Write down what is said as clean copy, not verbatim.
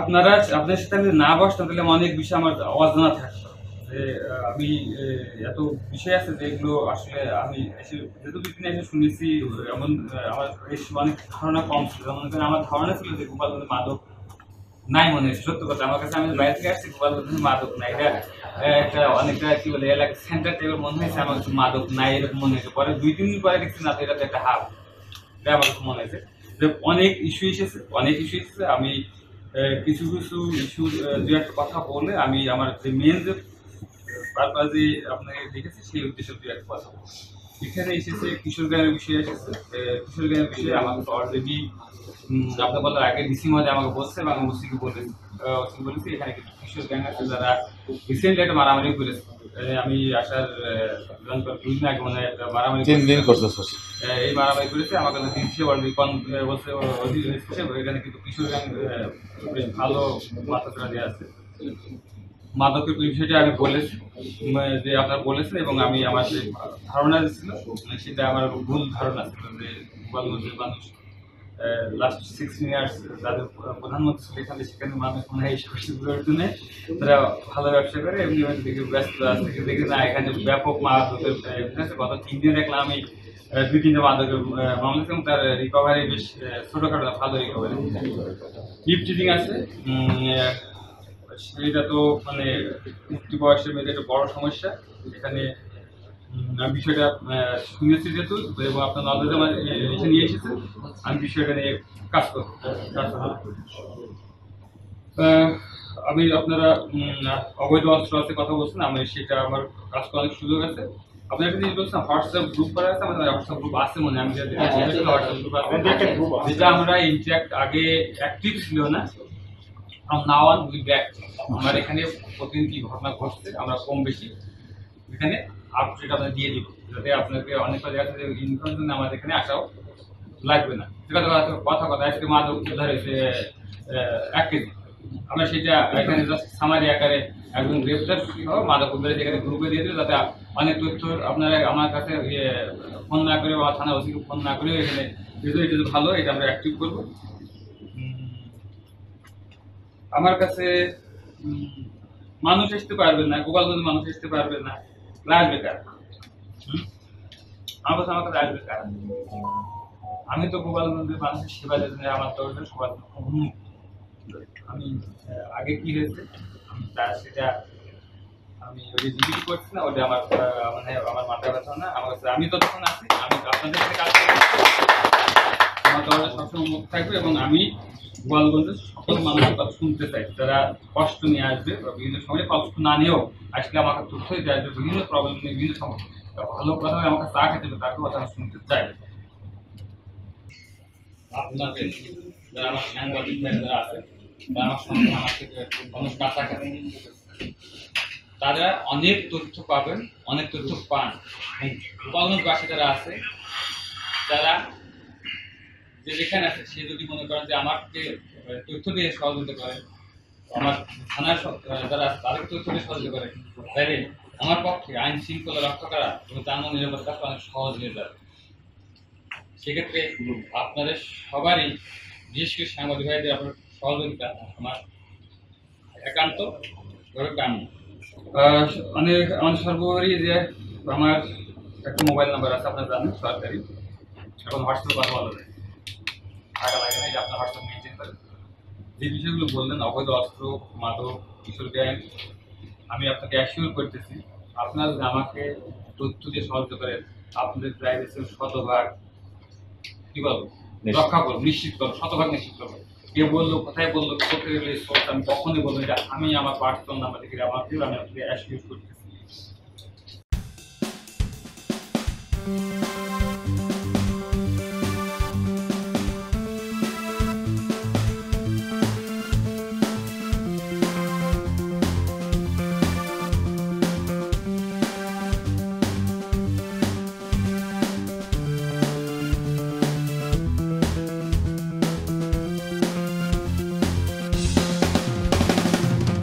আপনারা আপনাদের সাথে আমি না বসতাম তাহলে অনেক বিষয় আমার অজানা থাকতো। যে আমি এত বিষয় আছে যেগুলো আসলে আমি এসে যেটুকু এসে শুনেছি এমন আমার বেশ অনেক ধারণা কম ছিল। যেমন ধরেন আমার ধারণা ছিল যে গোপালগঞ্জে মাদক নাই মনে হয়েছে। সত্য কথা আমার কাছে আমি বাইরে থেকে আসছি গোপালগঞ্জে মাদক নাই। এটা একটা অনেকটা কি বলে এলাকা সেন্টার টাইপের মনে হয়েছে আমার কাছে মাদক নাই এরকম মনে হয়েছে। পরে ২-৩ দিন পরে দেখছি না তো এটা তো একটা হাব। এটা আমার কাছে মনে হয়েছে। যে অনেক ইস্যু এসেছে, অনেক ইস্যু এসেছে। আমি কিছু ইস্যুর ২-১ কথা বলে আমি আমার যে মেইন যে পারপাজে আপনাকে দেখেছি সেই উদ্দেশ্যে ২-১ কথা বলব। এখানে এসেছে কিশোর গ্যাংয়ের বিষয় এসেছে। কিশোর গ্যাংয়ের বিষয়ে আমাকে তো অলরেডি আপনার বলার আগে ডিসি মহোদয় আমাকে বলছে এবং আমি ওসিকে বলেছি এখানে কিছু কিশোর গ্যাং আছে যারা রিসেন্টলি একটা মারামারি করেছে। আমি আসার ২ দিন আগে মনে হয় একটা মারামারি ৩ দিন করছে এই মারামারি করেছে আমার কাছে ডিসি অলরেডি বলছে এখানে কিন্তু কিশোর গ্যাং বেশ ভালো মাত্রা দেওয়া আছে। মাদকের বিষয়টা আমি বলেছি যে আপনারা বলেছেন এবং আমি আমার যে ধারণা ছিল সেটা আমার ভুল ধারণা ছিল যে গোপালগঞ্জের মানুষ লাস্ট 16 ইয়ার্স যাদের প্রধানমন্ত্রী ছিল এখানে সেখানে মানুষ মনে হয় এইসব কিছুগুলোর জন্য তারা ভালো ব্যবসা করে এমনি দিকে ব্যস্ত আছে দেখি না এখানে ব্যাপক মাদকের আছে। গত 3 দিন দেখলাম আমি 2-3টা মাদকের মামলা এবং তার রিকভারি বেশ ছোটোখাটো ভালো রিকভারি। ইফটিজিং আছে সেটা তো মানে উঠতি বয়সের মেয়েদের একটা বড় সমস্যা। এখানে বিষয়টা শুনেছি যেহেতু এবং আপনার নলেজে আমার এসে নিয়ে এসেছে আমি বিষয়টা নিয়ে কাজ করব। আমি আপনারা অবৈধ অস্ত্র আছে কথা বলছেন আমি সেটা আমার কাজ করার অনেক সুযোগ আছে। আপনার একটা জিনিস বলছেন হোয়াটসঅ্যাপ গ্রুপ করা আছে আমাদের হোয়াটসঅ্যাপ গ্রুপ আছে মনে আমি হোয়াটসঅ্যাপ গ্রুপ আছে যেটা আমরা ইন্টারাক্ট আগে অ্যাক্টিভ ছিল না নাও অন উইথ ব্যাক আমার এখানে প্রতিদিন কি ঘটনা ঘটছে আমরা কম বেশি এখানে আপডেট আপনাদের দিয়ে দিব যাতে আপনাকে অনেকটা দেখা যাচ্ছে যে ইনফরমেশন আমাদের এখানে আসাও লাগবে না। কথা আজকে মাদক ধরেছে 1 কেজি আমরা সেটা এখানে জাস্ট সামারি আকারে একদম গ্রেপ্তার মাদক উদ্ধারে এখানে গ্রুপে দিয়ে দিল যাতে অনেক তথ্য আপনারা আমার কাছে ফোন না করে বা থানা ওসিকে ফোন না করে এখানে এটা ভালো এটা আমরা অ্যাক্টিভ করবো। আমার কাছে মানুষ আসতে পারবে না গোপালগঞ্জে মানুষ আসতে পারবে না আসবে কার আমার কাছে আসবে কার আমি তো গোপালগঞ্জের মানুষের সেবা দিতে আমার তো সবার আমি আগে কি হয়েছে সেটা আমি ওই ডিগ্রি করছি না ওটা আমার মানে আমার মাথা ব্যথা না আমার কাছে আমি তো তখন আছি আমি আপনাদের সাথে কাজ করছি আমার দরজা সবসময় মুখ থাকবে এবং আমি গোপালগঞ্জের সকল মানুষের কথা শুনতে চাই যারা কষ্ট নিয়ে আসবে বা বিভিন্ন সময় কষ্ট না নিয়েও আসলে আমাকে তথ্য দিতে আসবে বিভিন্ন প্রবলেম নিয়ে বিভিন্ন সমস্যা ভালো কথা আমাকে চা খেতে হবে তার কথা আমি শুনতে চাই। আপনাদের যারা আমার সাংবাদিক যারা আছে তারা আমার সঙ্গে আমার থেকে অনেক কাছাকাছি তারা অনেক তথ্য পাবেন অনেক তথ্য পান গোপালগঞ্জবাসী যারা আছে যারা যে যেখানে আছে সে যদি মনে করেন যে আমাকে তথ্য দিয়ে সহযোগিতা করে আমার থানার যারা তাদেরকে তথ্য দিয়ে সহযোগিতা করে তাহলে আমার পক্ষে আইন শৃঙ্খলা রক্ষা করা এবং যানবাহন নিরাপত্তা অনেক সহজ হয়ে যাবে। সেক্ষেত্রে আপনাদের সবারই বিশেষ করে সাংবাদিক ভাইদের আপনার সহযোগিতা আমার একান্ত কাম্য। অনেক সর্বোপরি যে আমার একটা মোবাইল নাম্বার আছে আপনার জানেন সরকারি এখন হোয়াটসঅ্যাপে কথা বলা যায় টাকা লাগে না যে আপনার হোয়াটসঅ্যাপ মেনটেন করেন যে বিষয়গুলো বললেন অবৈধ অস্ত্র মাদক কিশোর গ্যাং আমি আপনাকে অ্যাসিওর করতেছি আপনার আমাকে তথ্য দিয়ে সহযোগিতা করেন আপনাদের প্রাইভেসির শতভাগ কি বলবো রক্ষা করবো নিশ্চিত করবো শতভাগ নিশ্চিত করবো। কে বললো কোথায় বললো করতে গেলে আমি কখনই বলবো এটা আমি আমার পার্সোনাল নাম্বার থেকে আমার আমি আপনাকে অ্যাসিওর করতেছি।